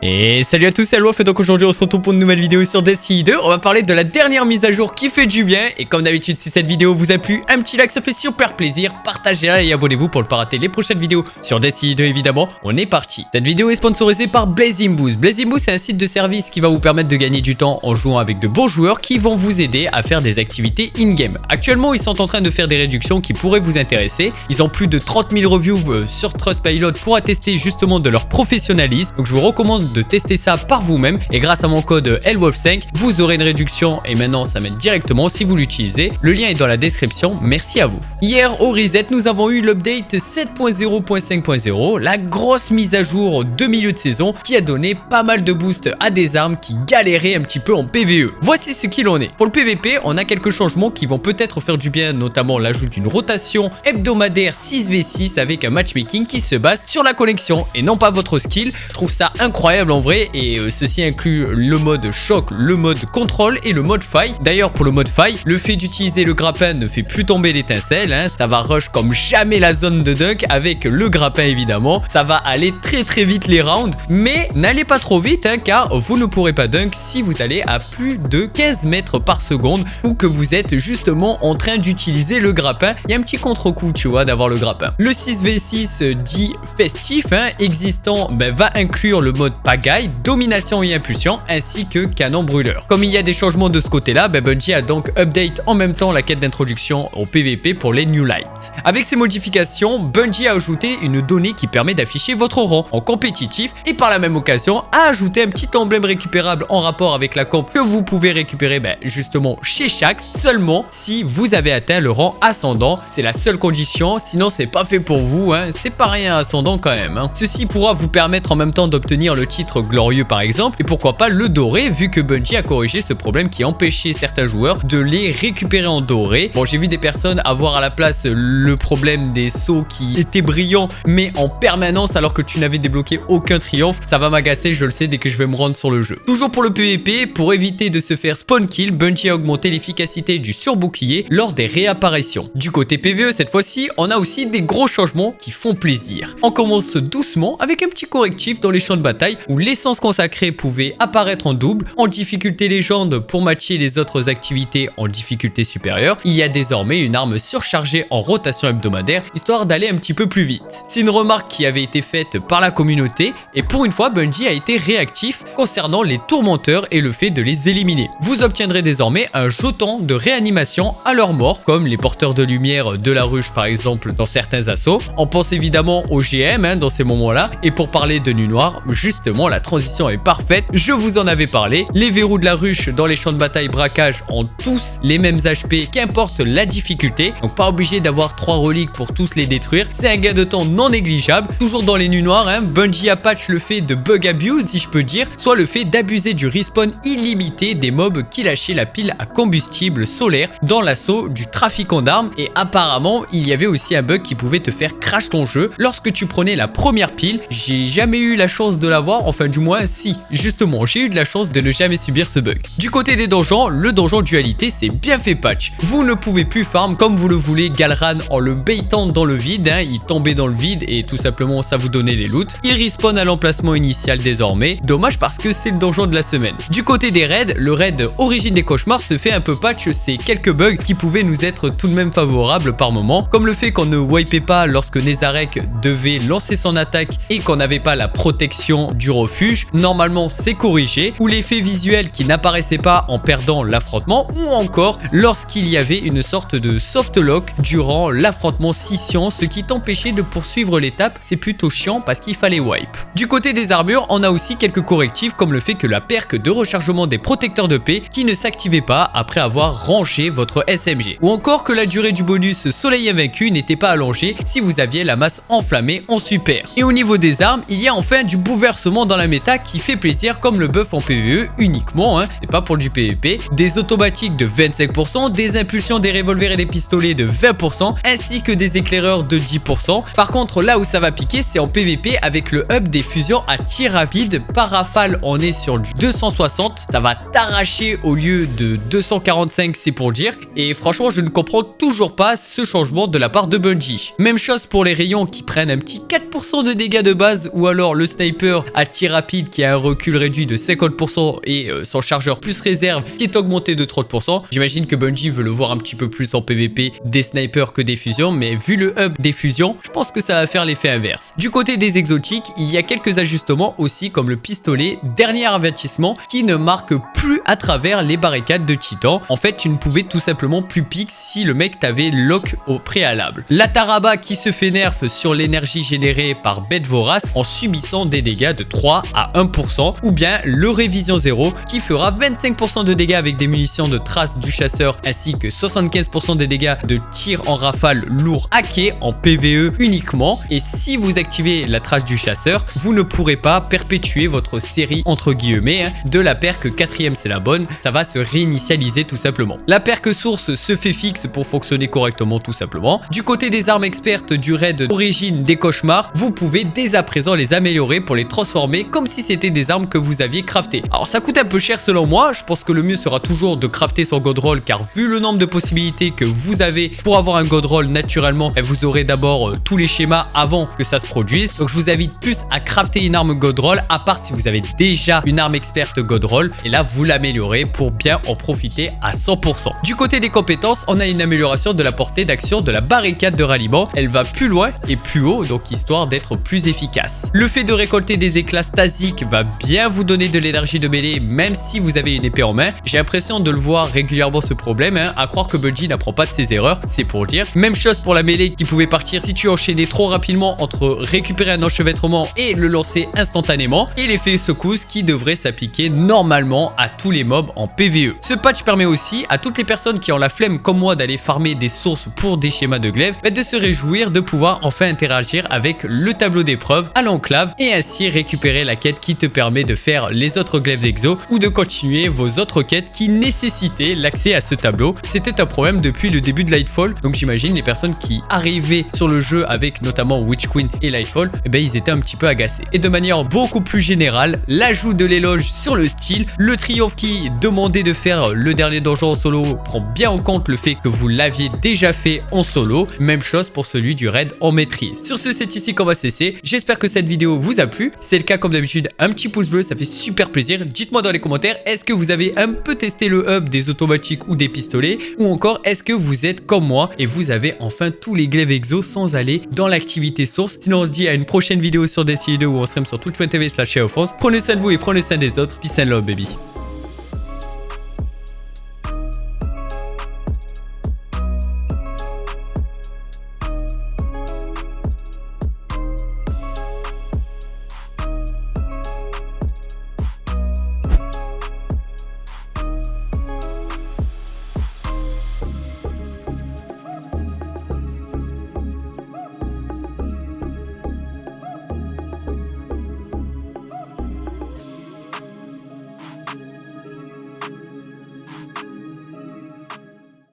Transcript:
Et salut à tous, c'est Wolf et donc aujourd'hui on se retrouve pour une nouvelle vidéo sur Destiny 2. On va parler de la dernière mise à jour qui fait du bien. Et comme d'habitude, si cette vidéo vous a plu, un petit like, ça fait super plaisir. Partagez-la et abonnez-vous pour ne pas rater les prochaines vidéos sur Destiny 2 évidemment. On est parti. Cette vidéo est sponsorisée par Blazing Boost. Blazing Boost c'est un site de service qui va vous permettre de gagner du temps en jouant avec de bons joueurs qui vont vous aider à faire des activités in-game. Actuellement ils sont en train de faire des réductions qui pourraient vous intéresser. Ils ont plus de 30 000 reviews sur Trustpilot pour attester justement de leur professionnalisme. Donc je vous recommande de tester ça par vous-même et grâce à mon code LWolf5 vous aurez une réduction et maintenant ça m'aide directement si vous l'utilisez. Le lien est dans la description, merci à vous. Hier au reset nous avons eu l'update 7.0.5.0, la grosse mise à jour de milieu de saison qui a donné pas mal de boosts à des armes qui galéraient un petit peu en PvE. Voici ce qu'il en est. Pour le PvP on a quelques changements qui vont peut-être faire du bien, notamment l'ajout d'une rotation hebdomadaire 6v6 avec un matchmaking qui se base sur la connexion et non pas votre skill. Je trouve ça incroyable en vrai. Et ceci inclut le mode choc, le mode contrôle et le mode faille. D'ailleurs pour le mode faille, le fait d'utiliser le grappin ne fait plus tomber l'étincelle, hein. Ça va rush comme jamais la zone de dunk avec le grappin évidemment. Ça va aller très vite les rounds, mais n'allez pas trop vite hein, car vous ne pourrez pas dunk si vous allez à plus de 15 mètres par seconde ou que vous êtes justement en train d'utiliser le grappin. Il y a un petit contre-coup tu vois d'avoir le grappin. Le 6v6 dit festif hein, existant va inclure le mode pagaille, domination et impulsion ainsi que canon brûleur. Comme il y a des changements de ce côté là, Bungie a donc update en même temps la quête d'introduction au PvP pour les New Light. Avec ces modifications, Bungie a ajouté une donnée qui permet d'afficher votre rang en compétitif et par la même occasion a ajouté un petit emblème récupérable en rapport avec la comp que vous pouvez récupérer justement chez Shaxx seulement si vous avez atteint le rang ascendant. C'est la seule condition, sinon c'est pas fait pour vous hein. C'est pas rien ascendant quand même hein. Ceci pourra vous permettre en même temps d'obtenir le titre glorieux par exemple et pourquoi pas le doré vu que Bungie a corrigé ce problème qui empêchait certains joueurs de les récupérer en doré. Bon j'ai vu des personnes avoir à la place le problème des sauts qui étaient brillants mais en permanence alors que tu n'avais débloqué aucun triomphe. Ça va m'agacer, je le sais dès que je vais me rendre sur le jeu. Toujours pour le PvP, pour éviter de se faire spawn kill, Bungie a augmenté l'efficacité du surbouclier lors des réapparitions. Du côté PvE cette fois-ci, on a aussi des gros changements qui font plaisir. On commence doucement avec un petit correctif dans les champs de bataille où l'essence consacrée pouvait apparaître en double, en difficulté légende pour matcher les autres activités en difficulté supérieure. Il y a désormais une arme surchargée en rotation hebdomadaire histoire d'aller un petit peu plus vite. C'est une remarque qui avait été faite par la communauté et pour une fois Bungie a été réactif concernant les tourmenteurs et le fait de les éliminer. Vous obtiendrez désormais un jeton de réanimation à leur mort comme les porteurs de lumière de la ruche par exemple dans certains assauts. On pense évidemment au GM hein, dans ces moments là et pour parler de Nuit Noire, justement la transition est parfaite, je vous en avais parlé. Les verrous de la ruche dans les champs de bataille braquage ont tous les mêmes HP qu'importe la difficulté, donc pas obligé d'avoir 3 reliques pour tous les détruire, c'est un gain de temps non négligeable. Toujours dans les Nuits Noires, hein, Bungie a patch le fait de bug abuse si je peux dire, soit le fait d'abuser du respawn illimité des mobs qui lâchaient la pile à combustible solaire dans l'assaut du trafiquant d'armes et apparemment il y avait aussi un bug qui pouvait te faire crash ton jeu lorsque tu prenais la première pile. J'ai jamais eu la chance de l'avoir, enfin du moins si, justement j'ai eu de la chance de ne jamais subir ce bug. Du côté des donjons, le donjon dualité c'est bien fait patch. Vous ne pouvez plus farm comme vous le voulez Galran en le baitant dans le vide, hein, il tombait dans le vide et tout simplement ça vous donnait les loots. Il respawn à l'emplacement initial désormais, dommage parce que c'est le donjon de la semaine. Du côté des raids, le raid origine des cauchemars se fait un peu patch, c'est quelques bugs qui pouvaient nous être tout de même favorables par moment, comme le fait qu'on ne wipait pas lorsque Nezarec devait lancer son attaque et qu'on n'avait pas la protection du refuge, normalement c'est corrigé, ou l'effet visuel qui n'apparaissait pas en perdant l'affrontement, ou encore lorsqu'il y avait une sorte de soft lock durant l'affrontement scission, ce qui t'empêchait de poursuivre l'étape, c'est plutôt chiant parce qu'il fallait wipe. Du côté des armures, on a aussi quelques correctifs comme le fait que la perque de rechargement des protecteurs de paix qui ne s'activait pas après avoir rangé votre SMG, ou encore que la durée du bonus soleil invaincu n'était pas allongée si vous aviez la masse enflammée en super. Et au niveau des armes, il y a enfin du bouleversement dans la méta qui fait plaisir comme le buff en PvE uniquement, hein, c'est pas pour du PvP, des automatiques de 25%, des impulsions des revolvers et des pistolets de 20% ainsi que des éclaireurs de 10%. Par contre là où ça va piquer c'est en PvP avec le up des fusions à tir rapide. Par rafale on est sur du 260, ça va t'arracher au lieu de 245 c'est pour dire, et franchement je ne comprends toujours pas ce changement de la part de Bungie. Même chose pour les rayons qui prennent un petit 4% de dégâts de base ou alors le sniper à tir rapide qui a un recul réduit de 50% et son chargeur plus réserve qui est augmenté de 30%. J'imagine que Bungie veut le voir un petit peu plus en PVP des snipers que des fusions, mais vu le hub des fusions, je pense que ça va faire l'effet inverse. Du côté des exotiques, il y a quelques ajustements aussi comme le pistolet, dernier avertissement qui ne marque plus à travers les barricades de Titan. En fait, tu ne pouvais tout simplement plus pique si le mec t'avait lock au préalable. La Taraba qui se fait nerf sur l'énergie générée par bête vorace en subissant des dégâts de 3 à 1%, ou bien le Révision 0 qui fera 25% de dégâts avec des munitions de trace du chasseur ainsi que 75% des dégâts de tir en rafale lourd hacké en PvE uniquement. Et si vous activez la trace du chasseur, vous ne pourrez pas perpétuer votre série entre guillemets de la perque 4ème, c'est la bonne, ça va se réinitialiser tout simplement. La perque source se fait fixe pour fonctionner correctement tout simplement. Du côté des armes expertes du raid Origine des cauchemars, vous pouvez dès à présent les améliorer pour les transformer comme si c'était des armes que vous aviez craftées. Alors ça coûte un peu cher selon moi, je pense que le mieux sera toujours de crafter son god roll car vu le nombre de possibilités que vous avez pour avoir un god roll naturellement, vous aurez d'abord tous les schémas avant que ça se produise. Donc je vous invite plus à crafter une arme god roll à part si vous avez déjà une arme experte god roll et là vous l'améliorez pour bien en profiter à 100%. Du côté des compétences, on a une amélioration de la portée d'action de la barricade de ralliement. Elle va plus loin et plus haut, donc histoire d'être plus efficace. Le fait de récolter des éclats stasiques va bien vous donner de l'énergie de mêlée même si vous avez une épée en main. J'ai l'impression de le voir régulièrement ce problème, à croire que Bungie n'apprend pas de ses erreurs, c'est pour dire. Même chose pour la mêlée qui pouvait partir si tu enchaînais trop rapidement entre récupérer un enchevêtrement et le lancer instantanément, et l'effet secousse qui devrait s'appliquer normalement à tous les mobs en PvE. Ce patch permet aussi à toutes les personnes qui ont la flemme comme moi d'aller farmer des sources pour des schémas de glaive, de se réjouir de pouvoir enfin interagir avec le tableau d'épreuve à l'enclave et ainsi récupérer la quête qui te permet de faire les autres glaives d'exo ou de continuer vos autres quêtes qui nécessitaient l'accès à ce tableau. C'était un problème depuis le début de Lightfall, donc j'imagine les personnes qui arrivaient sur le jeu avec notamment Witch Queen et Lightfall, ils étaient un petit peu agacés. Et de manière beaucoup plus générale, l'ajout de l'éloge sur le style, le triomphe qui demandait de faire le dernier donjon en solo prend bien en compte le fait que vous l'aviez déjà fait en solo, même chose pour celui du raid en maîtrise. Sur ce, c'est ici qu'on va cesser. J'espère que cette vidéo vous a plu. Si c'est le cas, comme d'habitude, un petit pouce bleu, ça fait super plaisir. Dites-moi dans les commentaires, est-ce que vous avez un peu testé le hub des automatiques ou des pistolets, ou encore est-ce que vous êtes comme moi et vous avez enfin tous les glaives exo sans aller dans l'activité source. Sinon on se dit à une prochaine vidéo sur Destiny 2 où on stream sur twitch.tv/Chaos France. Prenez soin de vous et prenez soin des autres. Peace and love baby.